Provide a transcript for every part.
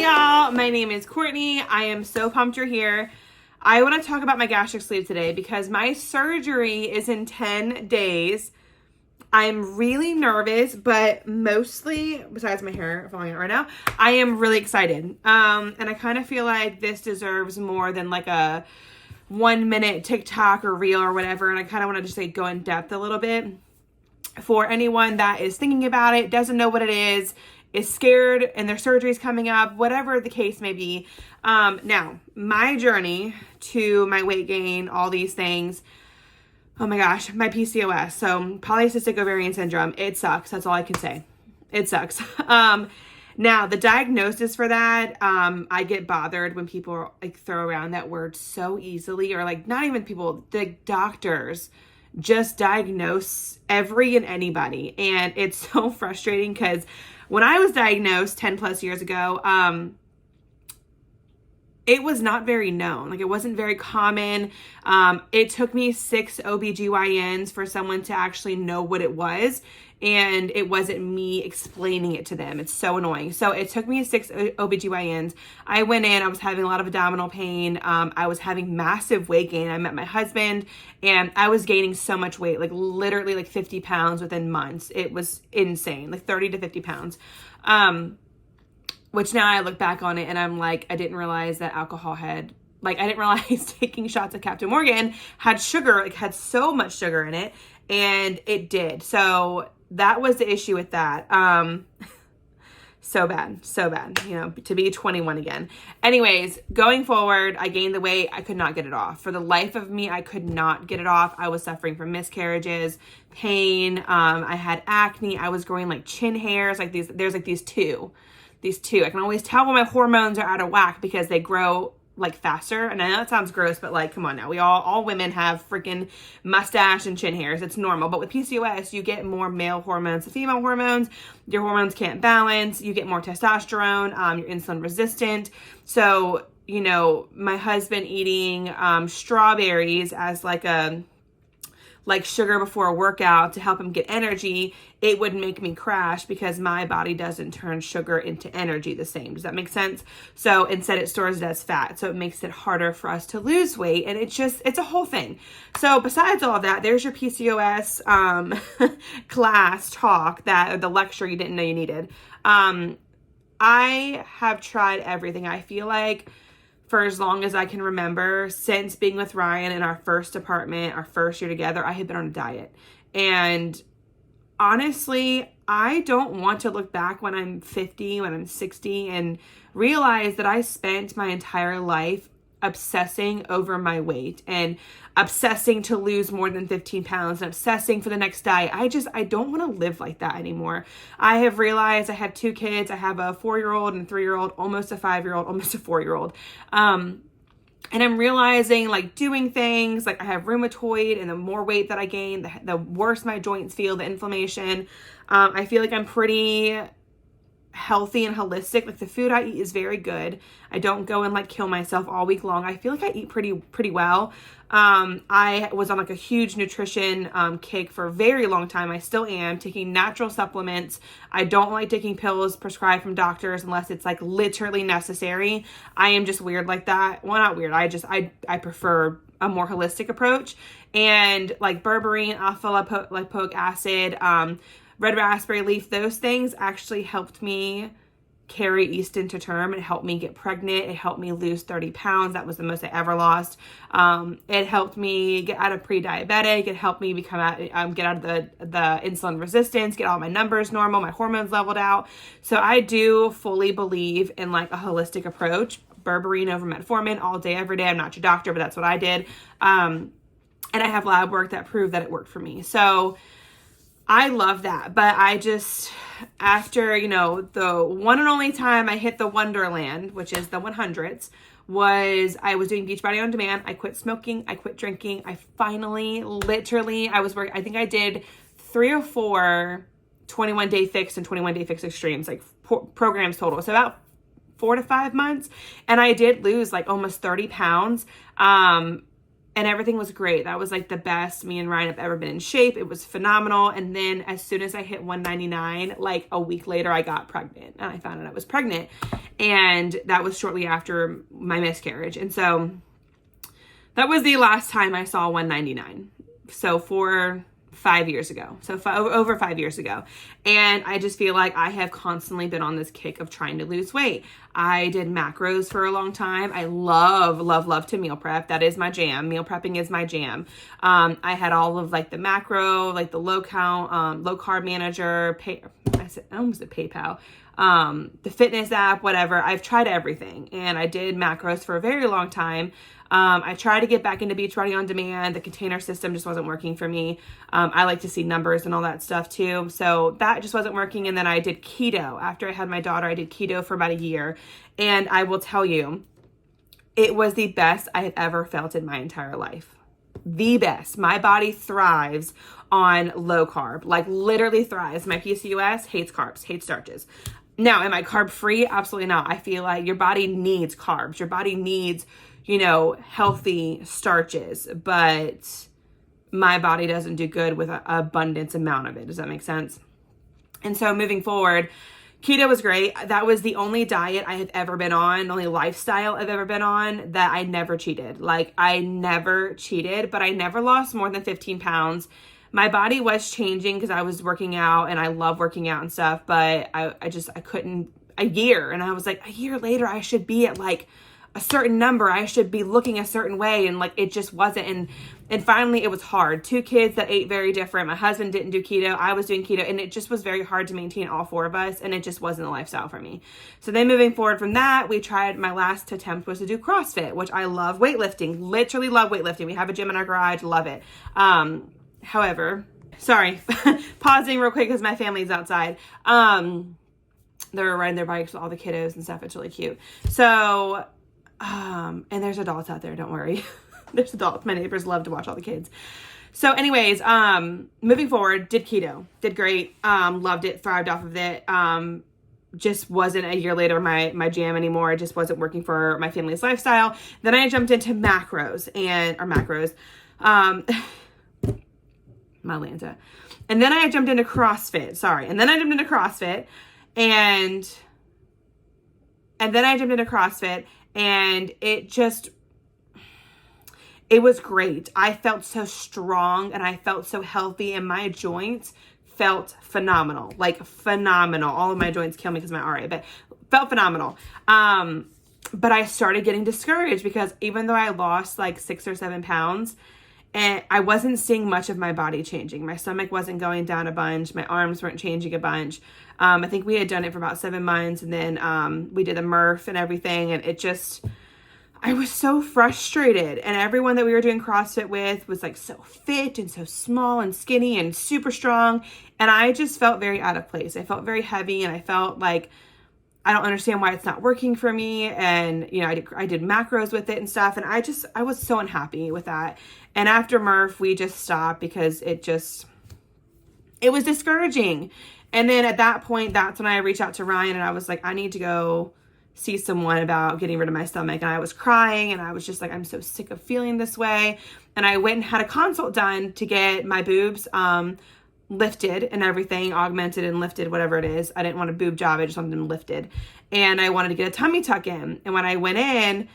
y'all, my name is Courtney. I am so pumped you're here. I want to talk about my gastric sleeve today because my surgery is in 10 days. I'm really nervous, but mostly, besides my hair falling out right now, I am really excited. And I kind of feel like this deserves more than like a 1 minute TikTok or reel or whatever. And I kind of want to just like go in depth a little bit for anyone that is thinking about it, doesn't know what it is scared and their surgery is coming up, whatever the case may be. Now, my journey to my weight gain, all these things, oh my gosh, my PCOS, so polycystic ovarian syndrome, it sucks. That's all I can say. It sucks. Now, the diagnosis for that, I get bothered when people like throw around that word so easily, or like not even people, the doctors just diagnose every and anybody. And it's so frustrating because when I was diagnosed 10 plus years ago, it was not very known. Like, it wasn't very common. It took me 6 OBGYNs for someone to actually know what it was. And it wasn't me explaining it to them. It's so annoying. So it took me 6 OBGYNs. I went in, I was having a lot of abdominal pain. I was having massive weight gain. I met my husband and I was gaining so much weight, like literally like 50 pounds within months. It was insane, like 30 to 50 pounds. Which now I look back on it and I'm like, I didn't realize that alcohol had, like, I didn't realize taking shots of Captain Morgan had sugar, like had so much sugar in it. And it did. So that was the issue with that. So bad, you know, to be 21 again. Anyways, going forward, I gained the weight. I could not get it off. For the life of me, I could not get it off. I was suffering from miscarriages, pain. I had acne. I was growing like chin hairs, like there's like these two. I can always tell when my hormones are out of whack because they grow like faster. And I know that sounds gross, but like, come on now. All women have freaking mustache and chin hairs. It's normal. But with PCOS, you get more male hormones than female hormones. Your hormones can't balance. You get more testosterone. You're insulin resistant. So, you know, my husband eating strawberries as like sugar before a workout to help him get energy, it would make me crash because my body doesn't turn sugar into energy the same. Does that make sense? So instead it stores it as fat. So it makes it harder for us to lose weight. And it's a whole thing. So besides all of that, there's your PCOS class talk, or the lecture you didn't know you needed. I have tried everything. I feel like for as long as I can remember, since being with Ryan in our first apartment, our first year together, I had been on a diet. And honestly, I don't want to look back when I'm 50, when I'm 60, and realize that I spent my entire life obsessing over my weight and obsessing to lose more than 15 pounds and obsessing for the next diet. I don't want to live like that anymore. I have realized I have 2 kids. I have a 4-year-old and a 3-year-old, almost a 5-year-old, almost a 4-year-old. And I'm realizing like doing things like I have rheumatoid, and the more weight that I gain, the worse my joints feel, the inflammation. I feel like I'm pretty healthy and holistic. Like the food I eat is very good. I don't go and like kill myself all week long. I feel like I eat pretty well. I was on like a huge nutrition kick for a very long time. I still am taking natural supplements. I don't like taking pills prescribed from doctors unless it's like literally necessary. I am just weird like that. Well, not weird. I prefer a more holistic approach, and like berberine, alpha lipoic acid, red raspberry leaf, those things actually helped me carry Easton to term. It helped me get pregnant. It helped me lose 30 pounds. That was the most I ever lost. It helped me get out of pre-diabetic. It helped me get out of the insulin resistance, get all my numbers normal, my hormones leveled out. So I do fully believe in like a holistic approach, berberine over metformin all day, every day. I'm not your doctor, but that's what I did. And I have lab work that proved that it worked for me. So I love that. But I just, after, you know, the one and only time I hit the Wonderland, which is the 100s, I was doing Beachbody on Demand. I quit smoking. I quit drinking. I finally, literally, I think I did 3 or 4 21 Day Fix and 21 Day Fix Extremes, like programs total. So about 4 to 5 months. And I did lose like almost 30 pounds. and everything was great. That was like the best me and Ryan have ever been in shape. It was phenomenal. And then as soon as I hit 199, like a week later, I got pregnant and I found out I was pregnant. And that was shortly after my miscarriage. And so that was the last time I saw 199. So for 5 years ago. So over 5 years ago. And I just feel like I have constantly been on this kick of trying to lose weight. I did macros for a long time. I love to meal prep. That is my jam. Meal prepping is my jam. I had all of like the macro, like the low count, low carb manager, I almost said PayPal, the fitness app, whatever. I've tried everything and I did macros for a very long time. I tried to get back into Beachbody on Demand. The container system just wasn't working for me. I like to see numbers and all that stuff too. So that just wasn't working. And then I did keto. After I had my daughter, I did keto for about a year. And I will tell you, it was the best I have ever felt in my entire life. The best. My body thrives on low carb, like literally thrives. My PCOS hates carbs, hates starches. Now, am I carb free? Absolutely not. I feel like your body needs carbs. Your body needs, healthy starches, but my body doesn't do good with an abundance amount of it. Does that make sense? And so moving forward, keto was great. That was the only diet I have ever been on, only lifestyle I've ever been on that I never cheated. Like I never cheated, but I never lost more than 15 pounds. My body was changing because I was working out and I love working out and stuff, but I couldn't a year. And I was like, a year later, I should be at like a certain number. I should be looking a certain way. And like, it just wasn't. And finally it was hard. 2 kids that ate very different. My husband didn't do keto. I was doing keto and it just was very hard to maintain all 4 of us. And it just wasn't a lifestyle for me. So then moving forward from that, my last attempt was to do CrossFit, which I love weightlifting, literally love weightlifting. We have a gym in our garage, love it. However, sorry, pausing real quick because my family's outside. They're riding their bikes with all the kiddos and stuff. It's really cute. So, and there's adults out there, don't worry. There's adults. My neighbors love to watch all the kids. So anyways, moving forward, did keto, did great. Loved it, thrived off of it. Just wasn't a year later my jam anymore. It just wasn't working for my family's lifestyle. Then I jumped into macros. Malanta. And then I jumped into CrossFit. And it was great. I felt so strong and I felt so healthy and my joints felt phenomenal, like phenomenal. All of my joints kill me because of my RA, but felt phenomenal. But I started getting discouraged because even though I lost like 6 or 7 pounds, and I wasn't seeing much of my body changing. My stomach wasn't going down a bunch. My arms weren't changing a bunch. I think we had done it for about 7 months and then we did a Murph and everything. And I was so frustrated. And everyone that we were doing CrossFit with was like so fit and so small and skinny and super strong. And I just felt very out of place. I felt very heavy and I felt like I don't understand why it's not working for me. And, I did macros with it and stuff. And I was so unhappy with that. And after Murph, we just stopped because it was discouraging. And then at that point, that's when I reached out to Ryan and I was like, I need to go see someone about getting rid of my stomach. And I was crying and I was just like, I'm so sick of feeling this way. And I went and had a consult done to get my boobs, lifted and everything, augmented and lifted, whatever it is. I didn't want a boob job. I just wanted them lifted. And I wanted to get a tummy tuck in. And when I went in,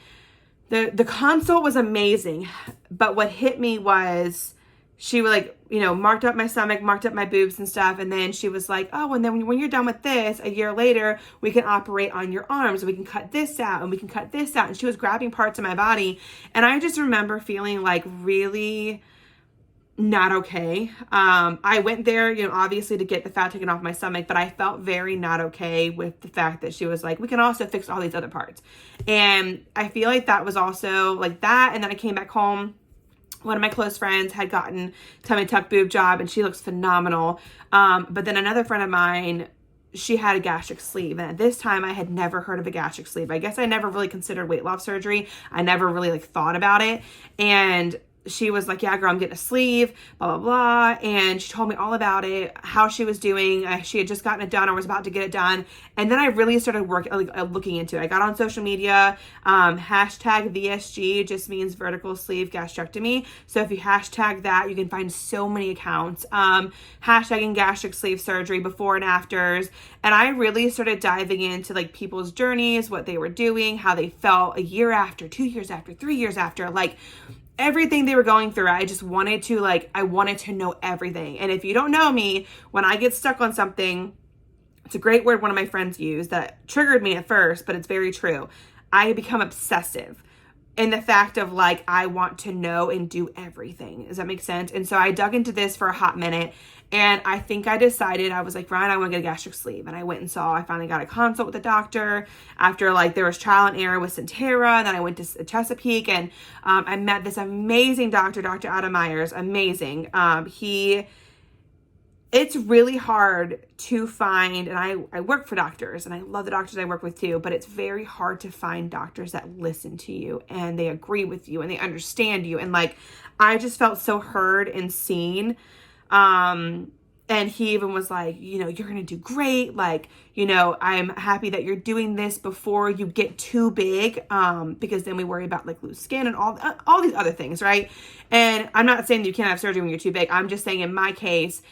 the consult was amazing. But what hit me was she was marked up my stomach, marked up my boobs and stuff. And then she was like, oh, and then when you're done with this, a year later, we can operate on your arms. We can cut this out and we can cut this out. And she was grabbing parts of my body. And I just remember feeling like really not okay. I went there, obviously to get the fat taken off my stomach, but I felt very not okay with the fact that she was like, we can also fix all these other parts. And I feel like that was also like that. And then I came back home. One of my close friends had gotten tummy tuck boob job and she looks phenomenal. But then another friend of mine, she had a gastric sleeve. And at this time I had never heard of a gastric sleeve. I guess I never really considered weight loss surgery. I never really thought about it. And she was like, yeah, girl, I'm getting a sleeve, blah, blah, blah. And she told me all about it, how she was doing. She had just gotten it done or was about to get it done. And then I really started looking into it. I got on social media. Hashtag VSG just means vertical sleeve gastrectomy. So if you hashtag that, you can find so many accounts. Hashtagging gastric sleeve surgery before and afters. And I really started diving into like people's journeys, what they were doing, how they felt a year after, 2 years after, 3 years after, like everything they were going through. I just wanted to I wanted to know everything. And if you don't know me, when I get stuck on something, it's a great word one of my friends used that triggered me at first, but it's very true. I become obsessive in the fact of like, I want to know and do everything. Does that make sense? And so I dug into this for a hot minute, and I think I decided, I was like, Ryan, I want to get a gastric sleeve. And I went and I finally got a consult with the doctor after like there was trial and error with Centera. And then I went to Chesapeake, and I met this amazing doctor, Dr. Adam Myers, amazing. It's really hard to find, and I work for doctors and I love the doctors I work with too, but it's very hard to find doctors that listen to you and they agree with you and they understand you. And like, I just felt so heard and seen. And he even was like, you're going to do great. Like, I'm happy that you're doing this before you get too big. Because then we worry about like loose skin and all these other things. Right. And I'm not saying that you can't have surgery when you're too big. I'm just saying in my case,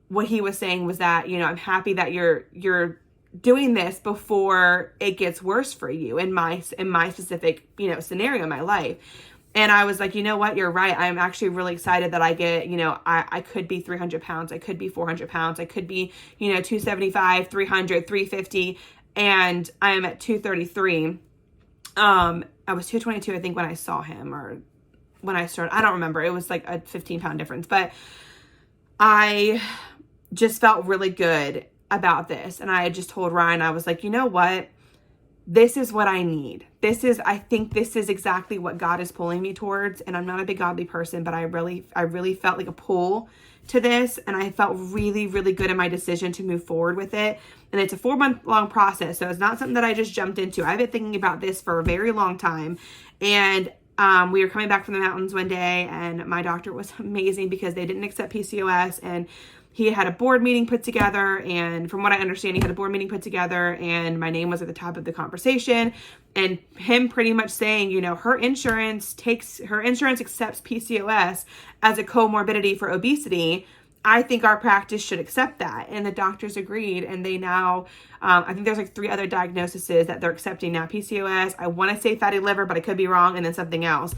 what he was saying was that, I'm happy that you're doing this before it gets worse for you in my specific, scenario in my life. And I was like, you know what? You're right. I'm actually really excited that I get, I could be 300 pounds. I could be 400 pounds. I could be, 275, 300, 350. And I am at 233. I was 222, I think, when I saw him, or when I started. I don't remember. It was like a 15-pound difference. But I just felt really good about this. And I had just told Ryan, I was like, you know what? This is what I need. I think this is exactly what God is pulling me towards. And I'm not a big godly person, but I really felt like a pull to this. And I felt really, really good in my decision to move forward with it. And it's a 4-month long process. So it's not something that I just jumped into. I've been thinking about this for a very long time. And we were coming back from the mountains one day, and my doctor was amazing because they didn't accept PCOS, and he had a board meeting put together. And from what I understand, he had a board meeting put together and my name was at the top of the conversation, and him pretty much saying, her insurance accepts PCOS as a comorbidity for obesity. I think our practice should accept that. And the doctors agreed. And they now, I think there's like 3 other diagnoses that they're accepting now. PCOS, I want to say fatty liver, but I could be wrong. And then something else.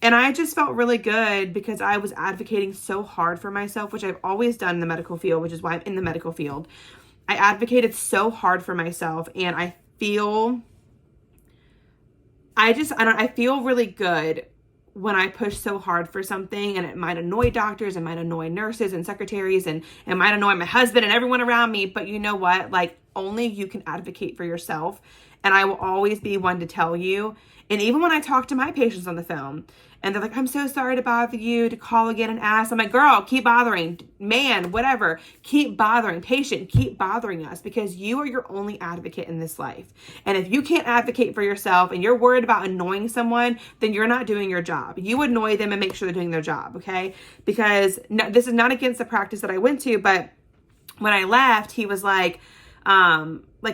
And I just felt really good because I was advocating so hard for myself, which I've always done in the medical field, which is why I'm in the medical field. I advocated so hard for myself, and I feel really good when I push so hard for something. And it might annoy doctors, it might annoy nurses and secretaries, and it might annoy my husband and everyone around me. But you know what? Like, only you can advocate for yourself. And I will always be one to tell you. And even when I talk to my patients on the phone and they're like, I'm so sorry to bother you, to call again and ask. I'm like, girl, keep bothering, man, whatever. Keep bothering, patient, keep bothering us, because you are your only advocate in this life. And if you can't advocate for yourself and you're worried about annoying someone, then you're not doing your job. You annoy them and make sure they're doing their job, okay? Because this is not against the practice that I went to, but when I left, he was like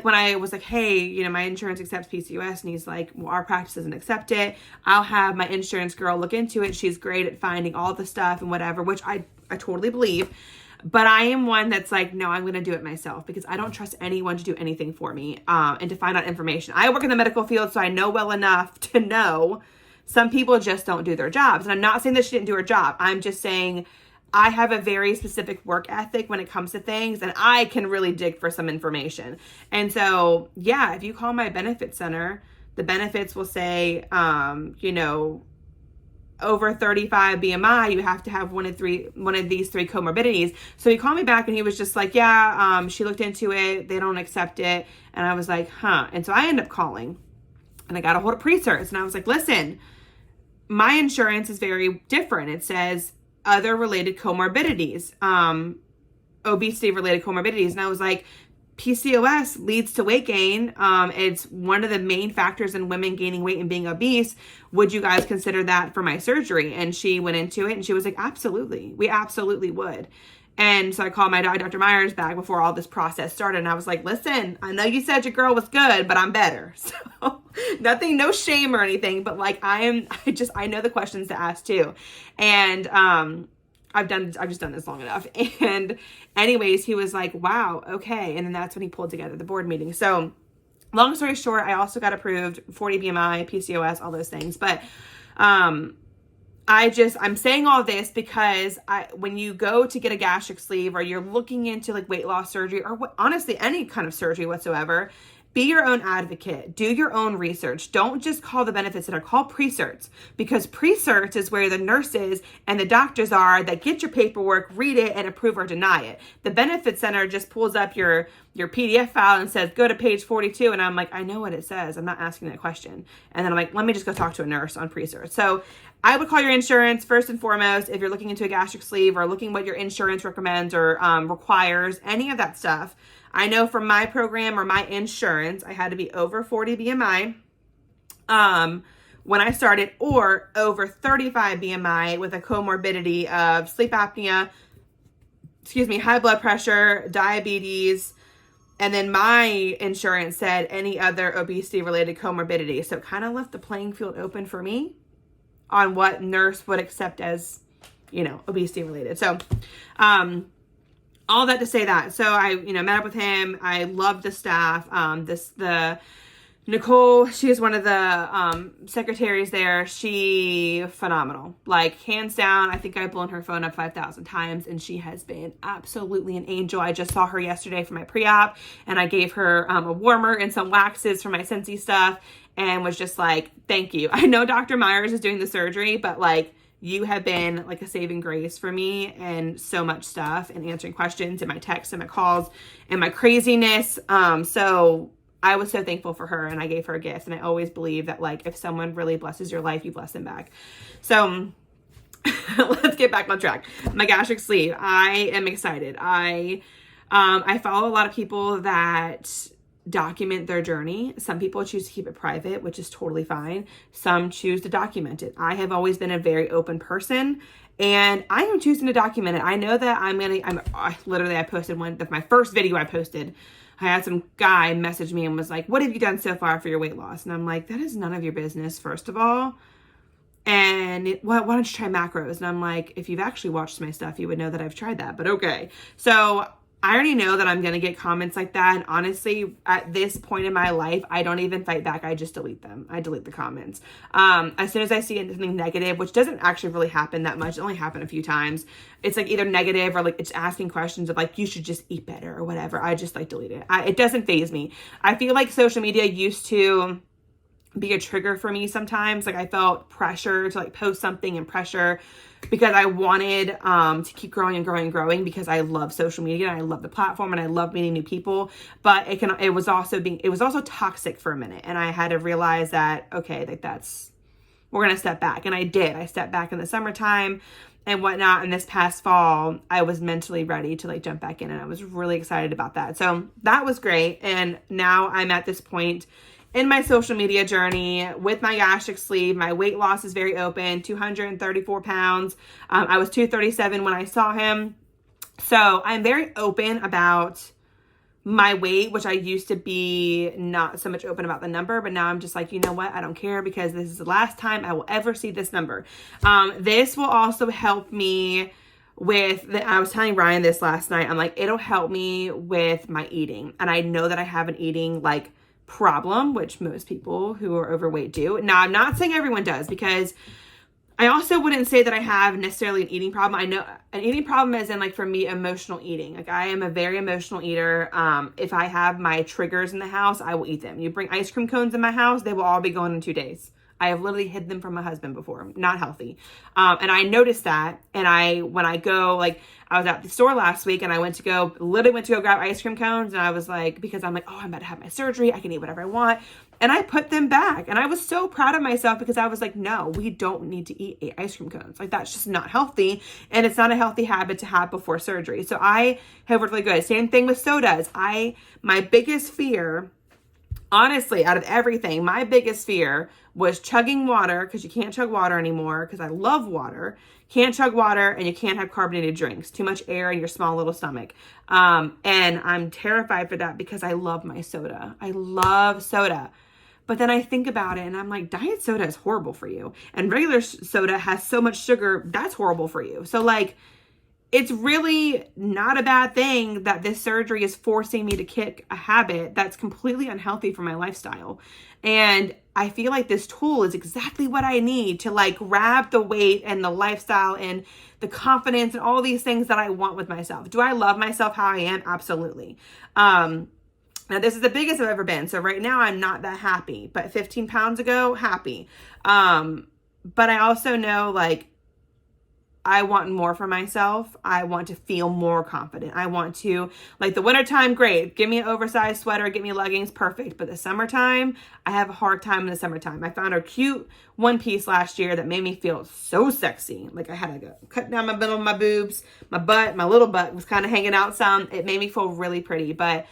when I was like, hey, my insurance accepts PCOS, and he's like, well, our practice doesn't accept it. I'll have my insurance girl look into it. She's great at finding all the stuff and whatever, which I totally believe. But I am one that's like, no, I'm going to do it myself, because I don't trust anyone to do anything for me and to find out information. I work in the medical field, so I know well enough to know some people just don't do their jobs. And I'm not saying that she didn't do her job. I'm just saying I have a very specific work ethic when it comes to things, and I can really dig for some information. And so, yeah, if you call my benefit center, the benefits will say, over 35 BMI, you have to have one of these 3 comorbidities. So he called me back and he was just like, yeah, she looked into it. They don't accept it. And I was like, huh. And so I ended up calling and I got a hold of Precerts, and I was like, listen, my insurance is very different. It says other related comorbidities, obesity related comorbidities. And I was like, PCOS leads to weight gain. It's one of the main factors in women gaining weight and being obese. Would you guys consider that for my surgery? And she went into it and she was like, absolutely. We absolutely would. And so I called my Dr. Myers back before all this process started. And I was like, listen, I know you said your girl was good, but I'm better. So nothing, no shame or anything, but like I know the questions to ask too. And, I've just done this long enough. And anyways, he was like, wow, okay. And then that's when he pulled together the board meeting. So long story short, I also got approved 40 BMI, PCOS, all those things. But, I'm saying all this because when you go to get a gastric sleeve or you're looking into like weight loss surgery or honestly, any kind of surgery whatsoever, be your own advocate. Do your own research. Don't just call the benefit center. Call pre-certs, because pre-certs is where the nurses and the doctors are that get your paperwork, read it, and approve or deny it. The benefit center just pulls up your PDF file and says, go to page 42. And I'm like, I know what it says. I'm not asking that question. And then I'm like, let me just go talk to a nurse on pre-certs. So I would call your insurance first and foremost if you're looking into a gastric sleeve or looking what your insurance recommends or requires, any of that stuff. I know from my program or my insurance, I had to be over 40 BMI when I started, or over 35 BMI with a comorbidity of sleep apnea, high blood pressure, diabetes, and then my insurance said any other obesity-related comorbidity. So it kind of left the playing field open for me on what nurse would accept as, obesity-related. So, all that to say that. So I, met up with him. I loved the staff. Nicole, she is one of the secretaries there. She phenomenal. Like hands down, I think I've blown her phone up 5,000 times and she has been absolutely an angel. I just saw her yesterday for my pre-op and I gave her a warmer and some waxes for my Scentsy stuff and was just like, thank you. I know Dr. Myers is doing the surgery, but like, you have been like a saving grace for me and so much stuff and answering questions and my texts and my calls and my craziness. So I was so thankful for her and I gave her a gift. And I always believe that like, if someone really blesses your life, you bless them back. So let's get back on track. My gastric sleeve. I am excited. I follow a lot of people that document their journey. Some people choose to keep it private, which is totally fine. Some choose to document it. I have always been a very open person and I am choosing to document it. I know that I posted my first video I posted. I had some guy message me and was like, what have you done so far for your weight loss? And I'm like, that is none of your business, first of all. And why don't you try macros? And I'm like, if you've actually watched my stuff, you would know that I've tried that, but okay. So I already know that I'm going to get comments like that. And honestly, at this point in my life, I don't even fight back. I just delete them. I delete the comments. As soon as I see anything negative, which doesn't actually really happen that much. It only happened a few times. It's like either negative or like it's asking questions of like, you should just eat better or whatever. I just like delete it. It doesn't faze me. I feel like social media used to be a trigger for me sometimes. Like I felt pressure to like post something and pressure because I wanted to keep growing and growing and growing because I love social media and I love the platform and I love meeting new people. But it was also toxic for a minute. And I had to realize that, okay, like we're going to step back. And I did. I stepped back in the summertime and whatnot. And this past fall, I was mentally ready to like jump back in and I was really excited about that. So that was great. And now I'm at this point in my social media journey with my gastric sleeve. My weight loss is very open, 234 pounds. I was 237 when I saw him. So I'm very open about my weight, which I used to be not so much open about the number, but now I'm just like, you know what? I don't care because this is the last time I will ever see this number. This will also help me I was telling Ryan this last night. I'm like, it'll help me with my eating. And I know that I have an eating like problem, which most people who are overweight do. Now, I'm not saying everyone does because I also wouldn't say that I have necessarily an eating problem. I know an eating problem is in like for me, emotional eating. Like I am a very emotional eater. If I have my triggers in the house, I will eat them. You bring ice cream cones in my house, they will all be gone in 2 days. I have literally hid them from my husband before. Not healthy. And I noticed that. And when I go, like, I was at the store last week and I literally went to go grab ice cream cones. And I was like, because I'm like, oh, I'm about to have my surgery. I can eat whatever I want. And I put them back. And I was so proud of myself because I was like, no, we don't need to eat 8 ice cream cones. Like, that's just not healthy. And it's not a healthy habit to have before surgery. So I have worked really good. Same thing with sodas. My biggest fear, honestly, out of everything, my biggest fear was chugging water, because you can't chug water anymore, because I love water. Can't chug water, and you can't have carbonated drinks. Too much air in your small little stomach. And I'm terrified for that because I love my soda. I love soda. But then I think about it and I'm like, diet soda is horrible for you. And regular soda has so much sugar, that's horrible for you. So like, it's really not a bad thing that this surgery is forcing me to kick a habit that's completely unhealthy for my lifestyle. And I feel like this tool is exactly what I need to like grab the weight and the lifestyle and the confidence and all these things that I want with myself. Do I love myself how I am? Absolutely. Now, this is the biggest I've ever been. So right now I'm not that happy, but 15 pounds ago, happy. But I also know like I want more for myself. I want to feel more confident. I want to, like the wintertime, great. Give me an oversized sweater, get me leggings, perfect. But the summertime, I have a hard time in the summertime. I found a cute one piece last year that made me feel so sexy. Like I had to cut down my middle of my boobs, my butt, my little butt was kind of hanging out some. It made me feel really pretty. But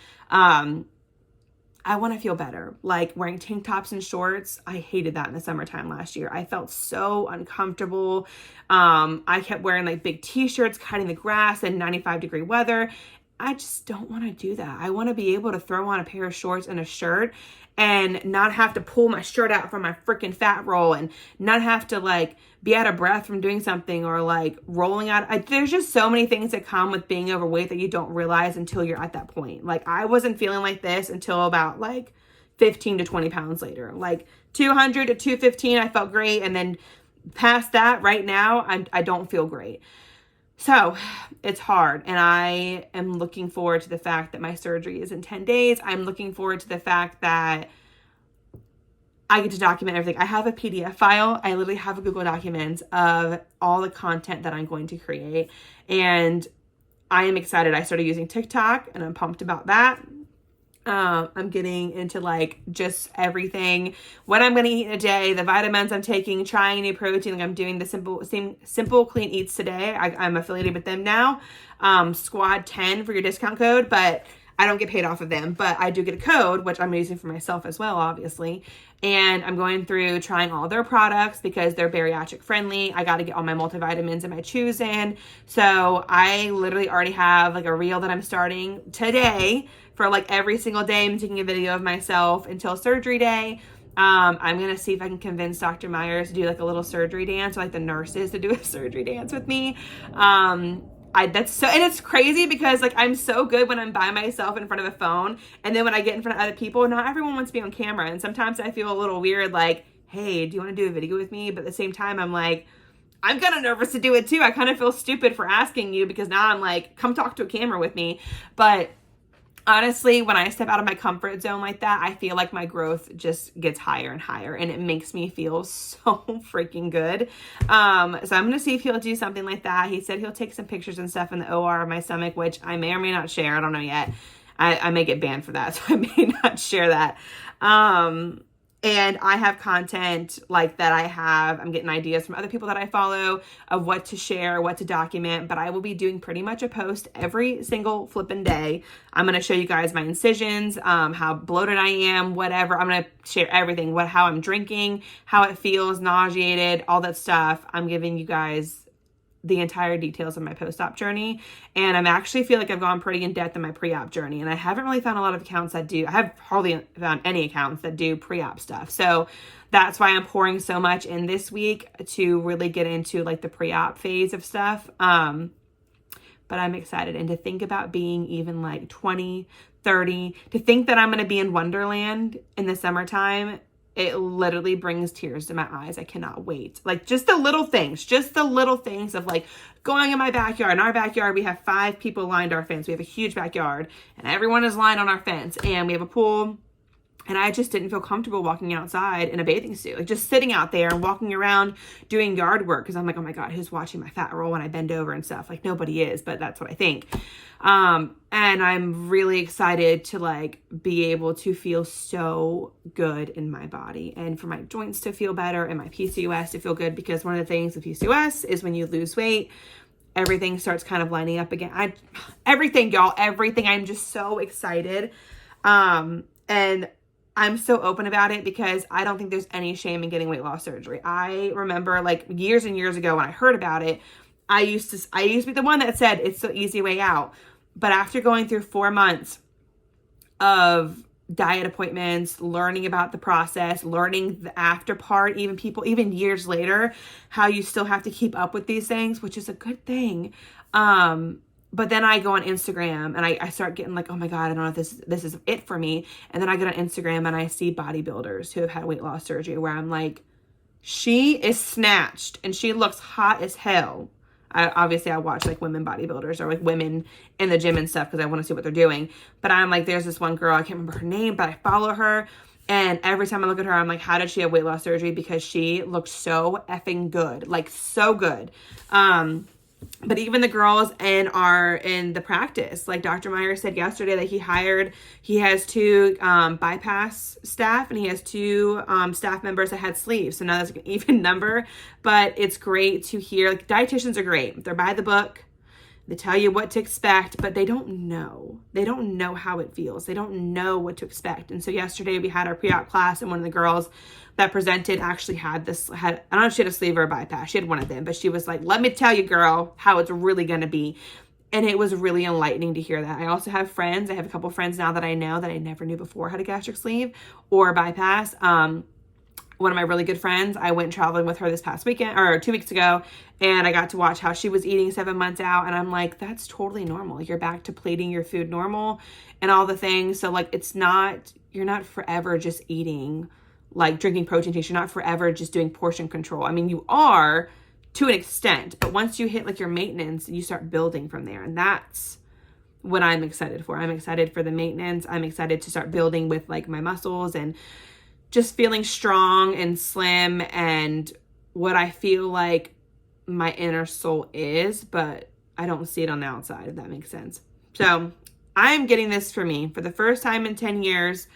I want to feel better. Like wearing tank tops and shorts. I hated that in the summertime last year. I felt so uncomfortable. I kept wearing like big t-shirts, cutting the grass in 95-degree weather. I just don't want to do that. I want to be able to throw on a pair of shorts and a shirt and not have to pull my shirt out from my freaking fat roll and not have to like be out of breath from doing something or like rolling out. There's just so many things that come with being overweight that you don't realize until you're at that point. Like I wasn't feeling like this until about like 15 to 20 pounds later. Like 200 to 215, I felt great. And then past that right now, I don't feel great. So it's hard. And I am looking forward to the fact that my surgery is in 10 days. I'm looking forward to the fact that I get to document everything. I have a PDF file. I literally have a Google Documents of all the content that I'm going to create. And I am excited. I started using TikTok and I'm pumped about that. I'm getting into like just everything, what I'm going to eat in a day, the vitamins I'm taking, trying new protein. Like I'm doing the simple clean eats today. I'm affiliated with them now. Squad 10 for your discount code, but I don't get paid off of them, but I do get a code, which I'm using for myself as well, obviously. And I'm going through trying all their products because they're bariatric friendly. I got to get all my multivitamins and my chews in. So I literally already have like a reel that I'm starting today for like every single day. I'm taking a video of myself until surgery day. I'm going to see if I can convince Dr. Myers to do like a little surgery dance, or like the nurses to do a surgery dance with me. And it's crazy because like I'm so good when I'm by myself in front of a phone, and then when I get in front of other people, not everyone wants to be on camera, and sometimes I feel a little weird like, hey, do you want to do a video with me? But at the same time I'm like, I'm kind of nervous to do it too. I kind of feel stupid for asking you because now I'm like, come talk to a camera with me. But honestly, when I step out of my comfort zone like that, I feel like my growth just gets higher and higher, and it makes me feel so freaking good. So I'm going to see if he'll do something like that. He said he'll take some pictures and stuff in the OR of my stomach, which I may or may not share. I don't know yet. I may get banned for that, so I may not share that. And I have content like that I'm getting ideas from other people that I follow of what to share, what to document, but I will be doing pretty much a post every single flipping day. I'm going to show you guys my incisions, how bloated I am, whatever. I'm going to share everything, how I'm drinking, how it feels, nauseated, all that stuff. I'm giving you guys the entire details of my post-op journey. And I'm actually feel like I've gone pretty in depth in my pre-op journey. And I haven't really found a lot of accounts that do, I have hardly found any accounts that do pre-op stuff. So that's why I'm pouring so much in this week to really get into like the pre-op phase of stuff. But I'm excited. And to think about being even like 20, 30, to think that I'm going to be in Wonderland in the summertime, it literally brings tears to my eyes. I cannot wait. Like just the little things of like going in my backyard. In our backyard, we have 5 people lined our fence. We have a huge backyard and everyone is lined on our fence, and we have a pool And I just didn't feel comfortable walking outside in a bathing suit, like just sitting out there and walking around doing yard work. Cause I'm like, oh my God, who's watching my fat roll when I bend over and stuff? Like nobody is, but that's what I think. And I'm really excited to like be able to feel so good in my body and for my joints to feel better and my PCOS to feel good, because one of the things with PCOS is when you lose weight, everything starts kind of lining up again. Everything, y'all, everything. I'm just so excited. And I'm so open about it because I don't think there's any shame in getting weight loss surgery. I remember like years and years ago when I heard about it, I used to be the one that said it's the easy way out. But after going through 4 months of diet appointments, learning about the process, learning the after part, even years later, how you still have to keep up with these things, which is a good thing. But then I go on Instagram and I start getting like, oh my God, I don't know if this is it for me. And then I get on Instagram and I see bodybuilders who have had weight loss surgery where I'm like, she is snatched and she looks hot as hell. I watch like women bodybuilders or like women in the gym and stuff because I want to see what they're doing. But I'm like, there's this one girl, I can't remember her name, but I follow her. And every time I look at her, I'm like, how did she have weight loss surgery? Because she looks so effing good, like so good. But even the girls in the practice, like Dr. Meyer said yesterday that he has 2 bypass staff and he has 2 staff members that had sleeves. So now that's an even number, but it's great to hear. Like dietitians are great. They're by the book. They tell you what to expect, but they don't know. They don't know how it feels. They don't know what to expect. And so yesterday we had our pre-op class and one of the girls that presented actually I don't know if she had a sleeve or a bypass. She had one of them, but she was like, let me tell you, girl, how it's really going to be. And it was really enlightening to hear that. I also have friends. I have a couple friends now that I know that I never knew before had a gastric sleeve or a bypass. One of my really good friends, I went traveling with her this past weekend or 2 weeks ago, and I got to watch how she was eating 7 months out. And I'm like, that's totally normal. You're back to plating your food normal and all the things. So like, you're not forever just eating, like drinking protein shakes. You're not forever just doing portion control. I mean, you are to an extent, but once you hit like your maintenance, you start building from there. And that's what I'm excited for. I'm excited for the maintenance. I'm excited to start building with like my muscles and just feeling strong and slim and what I feel like my inner soul is, but I don't see it on the outside, if that makes sense. So I'm getting this for me. For the first time in 10 years,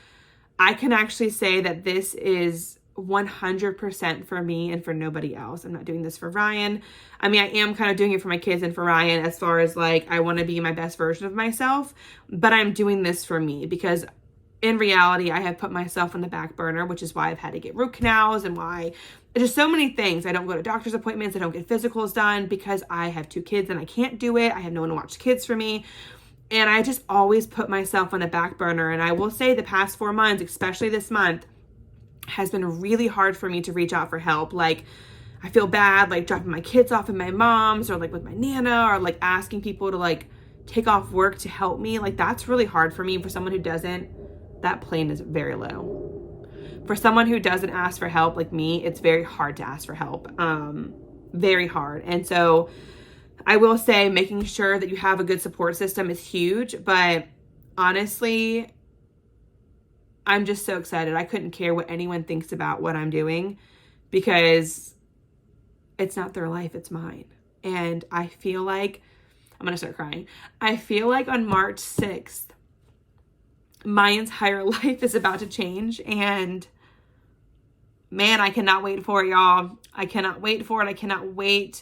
I can actually say that this is 100% for me and for nobody else. I'm not doing this for Ryan. I mean, I am kind of doing it for my kids and for Ryan as far as like, I want to be my best version of myself, but I'm doing this for me because in reality, I have put myself on the back burner, which is why I've had to get root canals and why there's so many things. I don't go to doctor's appointments. I don't get physicals done because I have 2 kids and I can't do it. I have no one to watch the kids for me. And I just always put myself on the back burner. And I will say the past 4 months, especially this month, has been really hard for me to reach out for help. Like I feel bad, like dropping my kids off at my mom's or like with my Nana or like asking people to like take off work to help me. Like that's really hard for me. For someone who doesn't, that plane is very low. For someone who doesn't ask for help like me, it's very hard to ask for help. Very hard. And so I will say making sure that you have a good support system is huge, but honestly, I'm just so excited. I couldn't care what anyone thinks about what I'm doing because it's not their life, it's mine. And I feel like, I'm going to start crying. I feel like on March 6th, my entire life is about to change, and man, I cannot wait for it, y'all. I cannot wait for it. I cannot wait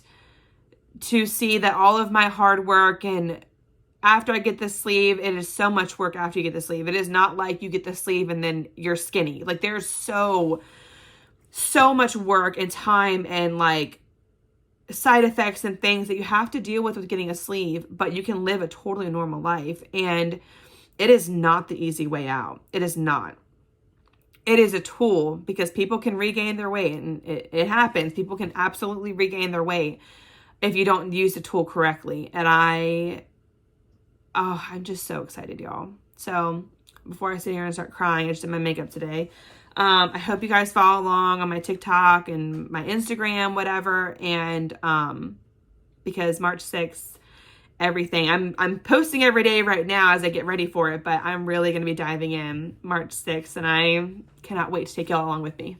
to see that all of my hard work, and after I get the sleeve, it is so much work after you get the sleeve. It is not like you get the sleeve and then you're skinny. Like there's so much work and time and like side effects and things that you have to deal with getting a sleeve, but you can live a totally normal life. And it is not the easy way out. It is not. It is a tool because people can regain their weight, and it happens. People can absolutely regain their weight if you don't use the tool correctly. And I'm just so excited, y'all. So before I sit here and start crying, I just did my makeup today. I hope you guys follow along on my TikTok and my Instagram, whatever. And because March 6th everything. I'm posting every day right now as I get ready for it, but I'm really going to be diving in March 6th, and I cannot wait to take y'all along with me.